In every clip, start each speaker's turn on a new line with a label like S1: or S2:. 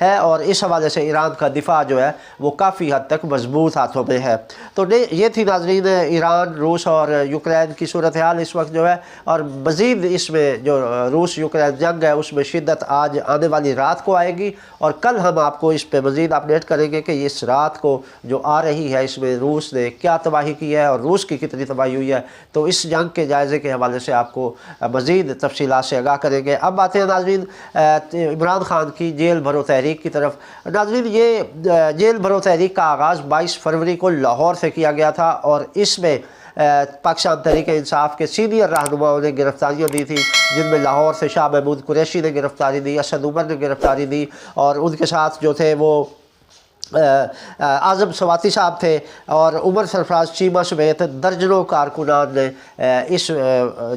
S1: ہے، اور اس حوالے سے ایران کا دفاع جو ہے وہ کافی حد تک مضبوط ہاتھوں میں ہے۔ تو یہ تھی ناظرین ایران، روس اور یوکرین کی صورتحال اس وقت جو ہے، اور مزید اس میں جو روس یوکرین جنگ ہے اس میں شدت آج آنے والی رات کو آئے گی، اور کل ہم آپ کو اس پہ مزید اپڈیٹ کریں گے کہ اس رات کو جو آ رہی ہے اس میں روس نے کیا تباہی کی ہے اور روس کی کتنی تباہی ہوئی ہے۔ تو اس جنگ کے جائزے کے حوالے سے آپ کو مزید تفصیلات سے آگاہ کریں گے۔ اب آتے ہیں ناظرین عمران خان کی جیل بھرو تحریک کی طرف۔ ناظرین یہ جیل بھرو تحریک کا آغاز 22 فروری کو لاہور سے کیا گیا تھا، اور اس میں پاکستان تحریک انصاف کے سینئر رہنماؤں نے گرفتاریاں دی تھی، جن میں لاہور سے شاہ محمود قریشی نے گرفتاری دی، اسد عمر نے گرفتاری دی، اور ان کے ساتھ جو تھے وہ اعظم سواتی صاحب تھے، اور عمر سرفراز چیمہ سمیت درجنوں کارکنان نے اس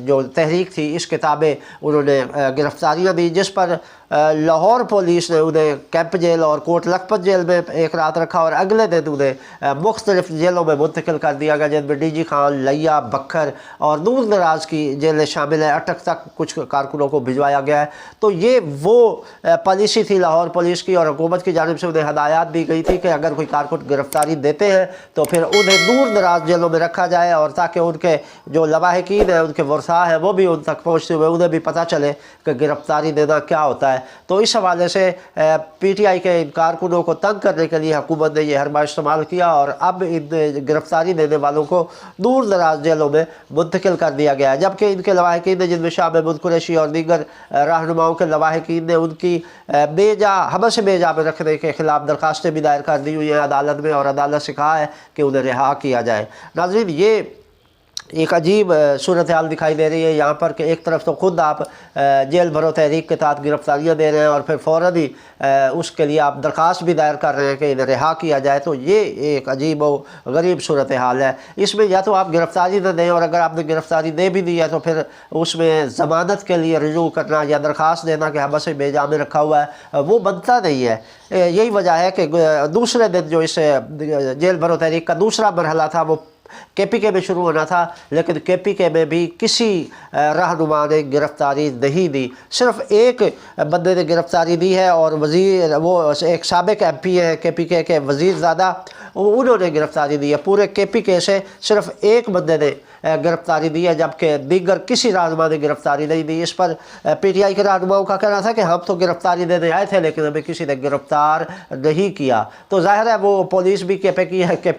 S1: جو تحریک تھی اس کتابیں انہوں نے گرفتاریاں دی، جس پر لاہور پولیس نے انہیں کیمپ جیل اور کوٹ لکھپت جیل میں ایک رات رکھا، اور اگلے دن انہیں مختلف جیلوں میں منتقل کر دیا گیا، جن میں ڈی جی خان، لیا، بکھر اور دور دراز کی جیلیں شامل ہیں۔ اٹک تک کچھ کارکنوں کو بھجوایا گیا ہے۔ تو یہ وہ پالیسی تھی لاہور پولیس کی، اور حکومت کی جانب سے انہیں ہدایات دی گئی تھی کہ اگر کوئی کارکن گرفتاری دیتے ہیں تو پھر انہیں دور دراز جیلوں میں رکھا جائے، اور تاکہ ان کے جو لواحقین ہیں، ان کے ورثاء ہیں، وہ بھی ان تک پہنچتے ہوئے انہیں بھی پتہ چلے کہ گرفتاری دینا کیا ہوتا ہے۔ تو اس حوالے سے پی ٹی آئی کے ان کارکنوں کو تنگ کرنے کے لیے حکومت نے یہ حربہ استعمال کیا، اور اب ان گرفتاری دینے والوں کو دور دراز جیلوں میں منتقل کر دیا گیا ہے، جبکہ ان کے لواحقین نے، جن میں شاہ محمود قریشی اور دیگر رہنماؤں کے لواحقین نے ان کی بے جا حبس بے جا میں رکھنے کے خلاف درخواستیں بھی دائر کر دی ہوئی ہیں عدالت میں، اور عدالت سے کہا ہے کہ انہیں رہا کیا جائے۔ ناظرین یہ ایک عجیب صورتحال دکھائی دے رہی ہے یہاں پر کہ ایک طرف تو خود آپ جیل بھرو تحریک کے تحت گرفتاریاں دے رہے ہیں، اور پھر فوراً ہی اس کے لیے آپ درخواست بھی دائر کر رہے ہیں کہ انہیں رہا کیا جائے۔ تو یہ ایک عجیب و غریب صورتحال ہے۔ اس میں یا تو آپ گرفتاری نہ دیں، اور اگر آپ نے گرفتاری دے بھی دی ہے تو پھر اس میں ضمانت کے لیے رجوع کرنا یا درخواست دینا کہ حبس بے جا میں رکھا ہوا ہے، وہ بنتا نہیں ہے۔ یہی وجہ ہے کہ دوسرے دن جو اس جیل بھرو تحریک کا دوسرا مرحلہ تھا وہ کے پی کے میں شروع ہونا تھا، لیکن کے پی کے میں بھی کسی رہنما نے گرفتاری نہیں دی، صرف ایک بندے نے گرفتاری دی ہے، اور وہ ایک سابق ایم پی ہے کے پی کے وزیر زادہ، انہوں نے گرفتاری دی ہے۔ پورے کے پی کے سے صرف ایک بندے نے گرفتاری دی ہے، جبکہ دیگر کسی رہنما نے گرفتاری نہیں دی۔ اس پر پی ٹی آئی کے رہنماؤں کا کہنا تھا کہ ہم تو گرفتاری دینے آئے تھے لیکن ہمیں کسی نے گرفتار نہیں کیا۔ تو ظاہر ہے وہ پولیس بھی کے پی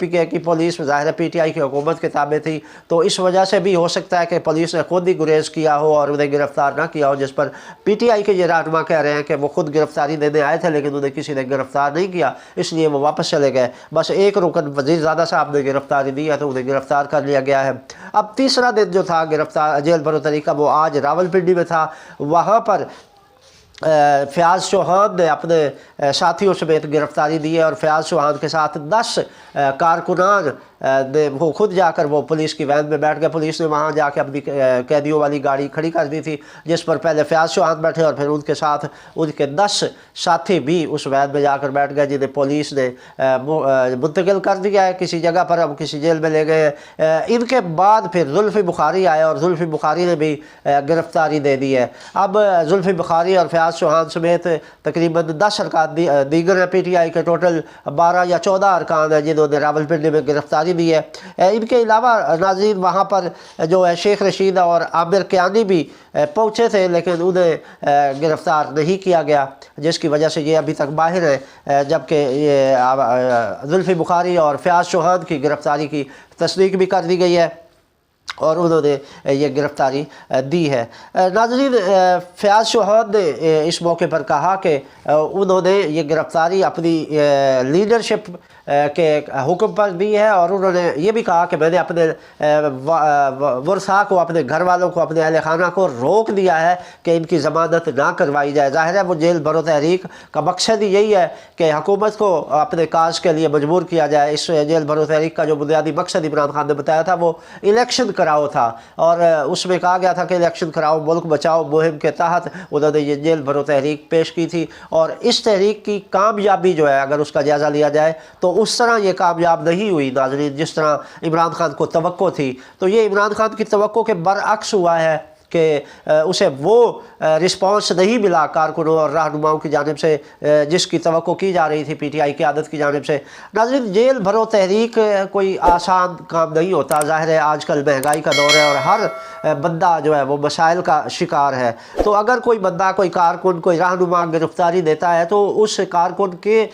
S1: کے کی پولیس ظاہر ہے پی ٹی آئی کی حکومت کے تابع تھی، تو اس وجہ سے بھی ہو سکتا ہے کہ پولیس نے خود ہی گریز کیا ہو اور انہیں گرفتار نہ کیا ہو، جس پر پی ٹی آئی کے یہ رہنما کہہ رہے ہیں کہ وہ خود گرفتاری دینے آئے تھے لیکن انہیں کسی نے گرفتار نہیں کیا، اس لیے وہ واپس چلے گئے۔ بس ایک رکن وزیر زادہ صاحب نے گرفتاری دی ہے تو انہیں گرفتار کر لیا گیا ہے۔ اب تیسرا دن جو تھا گرفتار جیل بھرو تحریک کا وہ آج راولپنڈی میں تھا۔ وہاں پر فیاض چوہان نے اپنے ساتھیوں سمیت گرفتاری دی ہے، اور فیاض چوہان کے ساتھ 10 کارکنان نے وہ خود جا کر وہ پولیس کی وین میں بیٹھ گئے۔ پولیس نے وہاں جا کے اپنی قیدیوں والی گاڑی کھڑی کر دی تھی، جس پر پہلے فیاض چوہان بیٹھے اور پھر ان کے ساتھ ان کے 10 ساتھی بھی اس وین میں جا کر بیٹھ گئے، جنہیں پولیس نے منتقل کر دیا ہے کسی جگہ پر، اب کسی جیل میں لے گئے ہیں۔ ان کے بعد پھر زلفی بخاری آئے، اور زلفی بخاری نے بھی گرفتاری دے دی ہے۔ اب زلفی بخاری اور فیاض چوہان سمیت تقریباً 10 ارکان دیگر ہیں پی ٹی آئی کے، ٹوٹل 12 یا 14 ارکان ہیں جنہوں نے راولپنڈی میں گرفتاری دی ہے۔ ان کے علاوہ ناظرین وہاں پر جو ہے شیخ رشید اور عامر کیانی بھی پہنچے تھے، لیکن انہیں گرفتار نہیں کیا گیا، جس کی وجہ سے یہ ابھی تک باہر ہے، جبکہ یہ زلفی بخاری اور فیاض چوہان کی گرفتاری کی تصدیق بھی کر دی گئی ہے اور انہوں نے یہ گرفتاری دی ہے۔ ناظرین فیاض چوہان نے اس موقع پر کہا کہ انہوں نے یہ گرفتاری اپنی لیڈرشپ کے حکم پر دی ہے، اور انہوں نے یہ بھی کہا کہ میں نے اپنے ورثاء کو، اپنے گھر والوں کو، اپنے اہل خانہ کو روک دیا ہے کہ ان کی ضمانت نہ کروائی جائے۔ ظاہر ہے وہ جیل بھرو تحریک کا مقصد ہی یہی ہے کہ حکومت کو اپنے کاز کے لیے مجبور کیا جائے۔ اس جیل بھرو تحریک کا جو بنیادی مقصد عمران خان نے بتایا تھا وہ الیکشن کراؤ تھا، اور اس میں کہا گیا تھا کہ الیکشن کراؤ ملک بچاؤ مہم کے تحت انہوں نے یہ جیل بھرو تحریک پیش کی تھی، اور اس تحریک کی کامیابی جو ہے اگر اس کا جائزہ لیا جائے تو اس طرح یہ کامیاب نہیں ہوئی ناظرین جس طرح عمران خان کو توقع تھی۔ تو یہ عمران خان کی توقع کے برعکس ہوا ہے، کہ اسے وہ رسپانس نہیں ملا کارکنوں اور رہنماؤں کی جانب سے جس کی توقع کی جا رہی تھی پی ٹی آئی قیادت کی جانب سے۔ ناظرین، جیل بھرو تحریک کوئی آسان کام نہیں ہوتا، ظاہر ہے آج کل مہنگائی کا دور ہے اور ہر بندہ جو ہے وہ مسائل کا شکار ہے۔ تو اگر کوئی بندہ، کوئی کارکن، کوئی رہنما گرفتاری دیتا ہے تو اس کارکن کے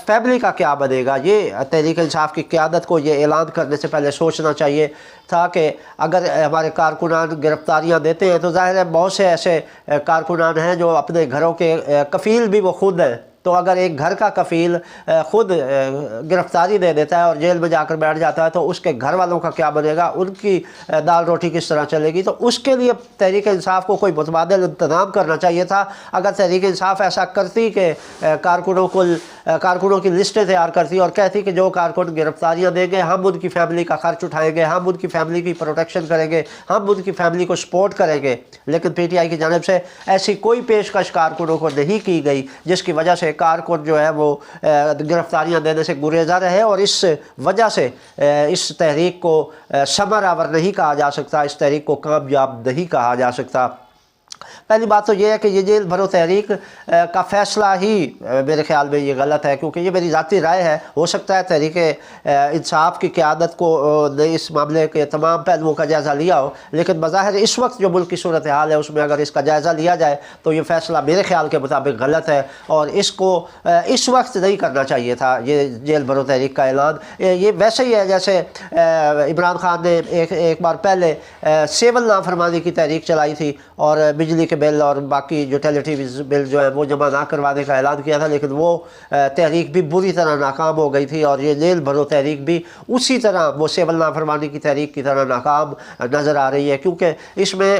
S1: فیملی کا کیا بنے گا؟ یہ تحریک انصاف کی قیادت کو یہ اعلان کرنے سے پہلے سوچنا چاہیے تھا کہ اگر ہمارے کارکنان گرفتاریاں دیتے ہیں تو ظاہر ہے بہت سے ایسے کارکنان ہیں جو اپنے گھروں کے کفیل بھی وہ خود ہیں، تو اگر ایک گھر کا کفیل خود گرفتاری دے دیتا ہے اور جیل میں جا کر بیٹھ جاتا ہے تو اس کے گھر والوں کا کیا بنے گا؟ ان کی دال روٹی کس طرح چلے گی؟ تو اس کے لیے تحریک انصاف کو کوئی متبادل انتظام کرنا چاہیے تھا۔ اگر تحریک انصاف ایسا کرتی کہ کارکنوں کی لسٹیں تیار کرتی اور کہتی کہ جو کارکن گرفتاریاں دیں گے ہم ان کی فیملی کا خرچ اٹھائیں گے، ہم ان کی فیملی کی پروٹیکشن کریں گے، ہم ان کی فیملی کو سپورٹ کریں گے، لیکن پی ٹی آئی کی جانب سے ایسی کوئی پیشکش کارکنوں کو نہیں کی گئی، جس کی وجہ سے کارکن جو ہے وہ گرفتاریاں دینے سے گریزاں رہے، اور اس وجہ سے اس تحریک کو ثمر آور نہیں کہا جا سکتا، اس تحریک کو کامیاب نہیں کہا جا سکتا۔ پہلی بات تو یہ ہے کہ یہ جیل بھرو تحریک کا فیصلہ ہی میرے خیال میں یہ غلط ہے، کیونکہ یہ میری ذاتی رائے ہے۔ ہو سکتا ہے تحریک انصاف کی قیادت کو نے اس معاملے کے تمام پہلوؤں کا جائزہ لیا ہو، لیکن بظاہر اس وقت جو ملک کی صورتحال ہے اس میں اگر اس کا جائزہ لیا جائے تو یہ فیصلہ میرے خیال کے مطابق غلط ہے، اور اس کو اس وقت نہیں کرنا چاہیے تھا یہ جیل بھرو تحریک کا اعلان۔ یہ ویسے ہی ہے جیسے عمران خان نے ایک بار پہلے سیول نافرمانی کی تحریک چلائی تھی اور بجلی کے بل اور باقی یوٹیلیٹی بل جو ہے وہ جمع نہ کروانے کا اعلان کیا تھا، لیکن وہ تحریک بھی بری طرح ناکام ہو گئی تھی، اور یہ جیل بھرو تحریک بھی اسی طرح وہ سیول نافرمانی کی تحریک کی طرح ناکام نظر آ رہی ہے، کیونکہ اس میں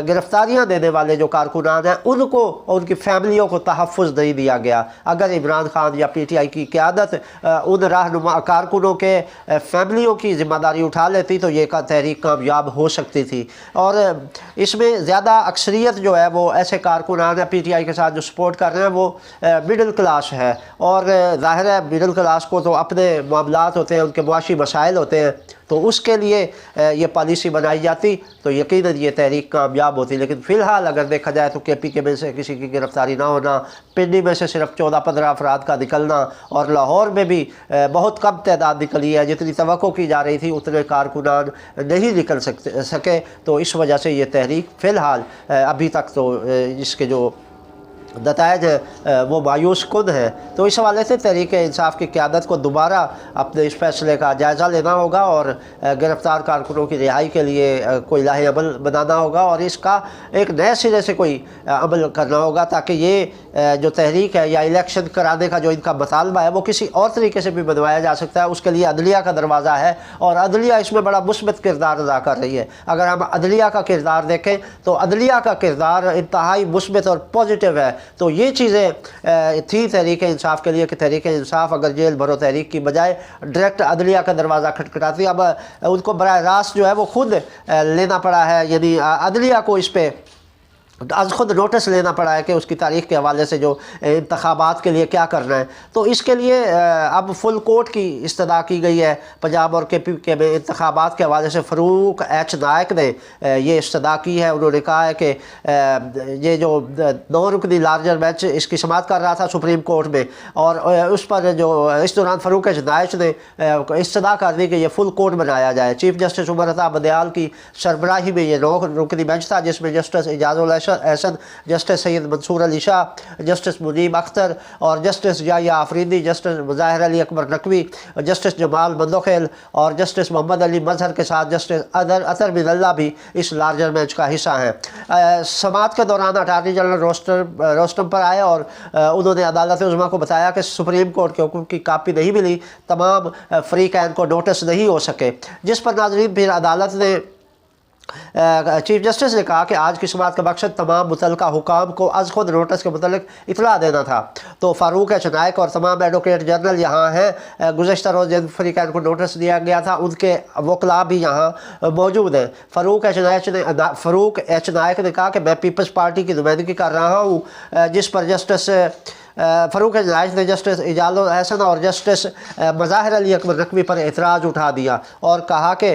S1: گرفتاریاں دینے والے جو کارکنان ہیں ان کو اور ان کی فیملیوں کو تحفظ نہیں دیا گیا۔ اگر عمران خان یا پی ٹی آئی کی قیادت ان رہنما کارکنوں کے فیملیوں کی ذمہ داری اٹھا لیتی تو یہ تحریک کامیاب ہو سکتی تھی، اور اس میں زیادہ اکثریت جو ہے وہ ایسے کارکنان ہیں پی ٹی آئی کے ساتھ جو سپورٹ کر رہے ہیں وہ مڈل کلاس ہے، اور ظاہر ہے مڈل کلاس کو تو اپنے معاملات ہوتے ہیں، ان کے معاشی مسائل ہوتے ہیں، تو اس کے لیے یہ پالیسی بنائی جاتی تو یقیناً یہ تحریک کامیاب ہوتی۔ لیکن فی الحال اگر دیکھا جائے تو کے پی کے میں سے کسی کی گرفتاری نہ ہونا، پنڈی میں سے صرف 14-15 افراد کا نکلنا، اور لاہور میں بھی بہت کم تعداد نکلی ہے، جتنی توقع کی جا رہی تھی اتنے کارکنان نہیں نکل سکے، تو اس وجہ سے یہ تحریک فی الحال ابھی تک تو اس کے جو نتائج وہ مایوس کن ہے۔ تو اس حوالے سے تحریک انصاف کی قیادت کو دوبارہ اپنے اس فیصلے کا جائزہ لینا ہوگا اور گرفتار کارکنوں کی رہائی کے لیے کوئی لاہ عمل بنانا ہوگا، اور اس کا ایک نئے سرے سے کوئی عمل کرنا ہوگا، تاکہ یہ جو تحریک ہے یا الیکشن کرانے کا جو ان کا مطالبہ ہے وہ کسی اور طریقے سے بھی بنوایا جا سکتا ہے۔ اس کے لیے عدلیہ کا دروازہ ہے، اور عدلیہ اس میں بڑا مثبت کردار ادا کر رہی ہے۔ اگر ہم عدلیہ کا کردار دیکھیں تو عدلیہ کا کردار انتہائی مثبت اور پازیٹیو ہے۔ تو یہ چیزیں تھی تحریک انصاف کے لیے کہ تحریک انصاف اگر جیل بھرو تحریک کی بجائے ڈائریکٹ عدلیہ کا دروازہ کھٹکھٹاتی، اب ان کو براہ راست جو ہے وہ خود لینا پڑا ہے، یعنی عدلیہ کو اس پہ از خود نوٹس لینا پڑا ہے کہ اس کی تاریخ کے حوالے سے جو انتخابات کے لیے کیا کرنا ہے۔ تو اس کے لیے اب فل کورٹ کی استدعا کی گئی ہے۔ پنجاب اور کے پی کے میں انتخابات کے حوالے سے فاروق ایچ نائک نے یہ استدعا کی ہے۔ انہوں نے کہا ہے کہ یہ جو 9 رکنی لارجر بینچ اس کی سماعت کر رہا تھا سپریم کورٹ میں، اور اس پر جو اس دوران فاروق ایچ نائک نے استدعا کر دی کہ یہ فل کورٹ بنایا جائے۔ چیف جسٹس عمر عطا بدیال کی سربراہی میں یہ 9 رکنی بینچ تھا، جس میں جسٹس اعجاز احسن، جسٹس سید منصور علی شاہ، جسٹس منیب اختر، اور جسٹس یحییٰ آفریدی، جسٹس مظاہر علی اکبر نقوی، جسٹس جمال مندوخیل اور جسٹس محمد علی مظہر کے ساتھ جسٹس اطہر من اللہ بھی اس لارجر بینچ کا حصہ ہیں۔ سماعت کے دوران اٹارنی جنرل روسٹم پر آئے اور انہوں نے عدالت عظمیٰ کو بتایا کہ سپریم کورٹ کے حکم کی کاپی نہیں ملی، تمام فریقین کو نوٹس نہیں ہو سکے، جس پر ناظرین پھر عدالت نے چیف جسٹس نے کہا کہ آج کی سماعت کا مقصد تمام متعلقہ حکام کو از خود نوٹس کے متعلق اطلاع دینا تھا۔ تو فاروق ایچ نائک اور تمام ایڈوکیٹ جنرل یہاں ہیں۔ گزشتہ روز جن فریقین کو نوٹس دیا گیا تھا ان کے وکلاء بھی یہاں موجود ہیں۔ فاروق ایچ نائک نے کہا کہ میں پیپلز پارٹی کی نمائندگی کر رہا ہوں، جس پر جسٹس فاروق ایچ نائک نے جسٹس اعجاز احسن اور جسٹس مظاہر علی اکبر نقوی پر اعتراض اٹھا دیا اور کہا کہ